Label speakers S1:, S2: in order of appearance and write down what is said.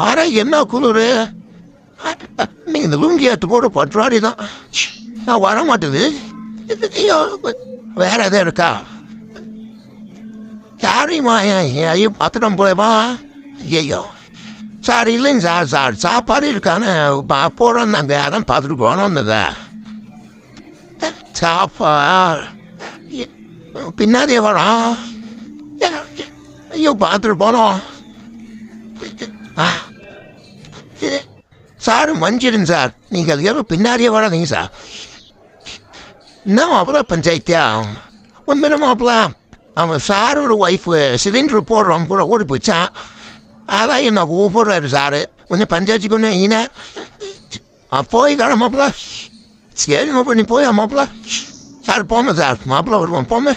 S1: ஆனா என்ன குளிரு. நீங்க இந்த லுங்கி எடுத்து போட்டு பட்டுவாடி தான். நான் வர மாட்டேது. ஐயோ, வேற எதாவது இருக்கா? சாரிம்மா, ஐயோ பார்த்துட்டோம் போயப்பா. ஐயோ சார், இல்லைங்க சார் சாப்பாடு இருக்கான்னு போகிறோம். நாங்கள் அதான் பார்த்துட்டு போனோம். வந்ததா சாப்பா பின்னாடியே வரோம். ஐயோ பார்த்துட்டு போனோம். சார் மன்னிச்சிடுங்க சார், நீங்கள் அது ஏதோ பின்னாடியே வராதீங்க சார். என்ன மாப்பிள்ள பஞ்சாயத்தியா? ஒன்றும் மாப்பிள்ள, அவன் சாரோட ஒய்ஃபு சிலிண்டர் போடுறோம் கூட ஓடி போச்சான். அதான் என்ன கூப்பிடுறாரு சாரு, கொஞ்சம் பஞ்சாயத்துக்கு ஒன்று ஈன போய் காண மாப்பிள்ள. சரி மாப்பிள்ள, நீ போயா மாப்பிள்ள. சார் போமே சார், மாப்பிள்ள வருவோம் போமே.